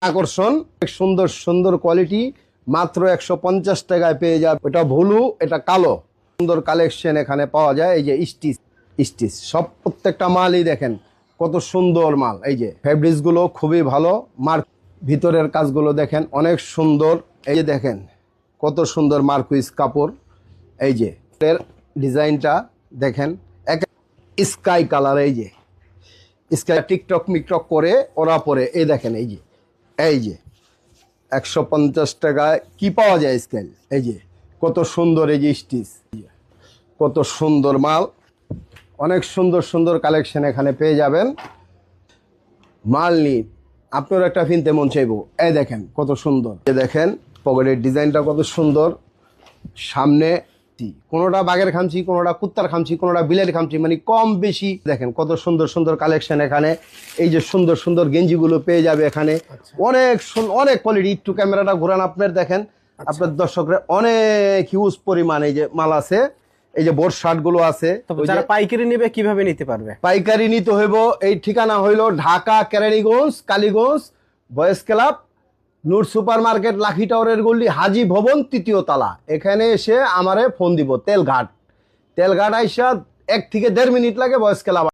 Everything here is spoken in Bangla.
আকর্ষণ সুন্দর সুন্দর কোয়ালিটি মাত্র 150 টাকায় পেয়ে যাবে। এটা ব্লু, এটা কালো, সুন্দর কালেকশন এখানে পাওয়া যায়। এই যে স্টিচ স্টিচ সব প্রত্যেকটা মালই দেখেন কত সুন্দর মাল। এই যে ফেব্রিক্স গুলো খুবই ভালো, মার্ক ভিতরের কাজগুলো দেখেন অনেক সুন্দর। এই যে দেখেন কত সুন্দর মার্কুইস কাপড়। এই যে এর ডিজাইনটা দেখেন এক স্কাই কালার। এই যে স্কাই টিকটক মিকটক করে ওরা পরে এই দেখেন এই যে 150 টাকায় কি পাওয়া যায় স্কেল। এই যে কত সুন্দর, এই যে স্টিচ, কত সুন্দর মাল, অনেক সুন্দর সুন্দর কালেকশন এখানে পেয়ে যাবেন। মাল নিয়ে আপনার একটা কিনতে মন চাইবো। এই দেখেন কত সুন্দর, এই দেখেন পকেটের ডিজাইনটা কত সুন্দর। সামনে কোনোটা বাঘের খামচি, কোনোটা কুত্তার খামচি, কোনোটা বিলের খামচি, মানে কম বেশি দেখেন কত সুন্দর সুন্দর কালেকশন এখানে। এই যে সুন্দর সুন্দর গেঞ্জিগুলো পেয়ে যাবে এখানে। অনেক অনেক কোয়ালিটি। একটু ক্যামেরাটা ঘোরান, আপনার দেখেন আপনার দর্শকরা অনেক হিউজ পরিমাণ এই যে মাল আছে। এই যে বোর্ড শার্ট গুলো আছে। যারা পাইকারি নেবে কিভাবে নিতে পারবে? পাইকারি নিতে হইব, এই ঠিকানা হইল ঢাকা কেরানীগঞ্জ কালীগঞ্জ বয়েস ক্লাব, নূর সুপার মার্কেট, লাখি টাওয়ারের গল্লি, হাজি ভবন, 3য় তলা। এখানে এসে আমারে ফোন দিব। তেলঘাট আইসা 1 থেকে 1.5 মিনিট লাগে বয়েস ক্লাব।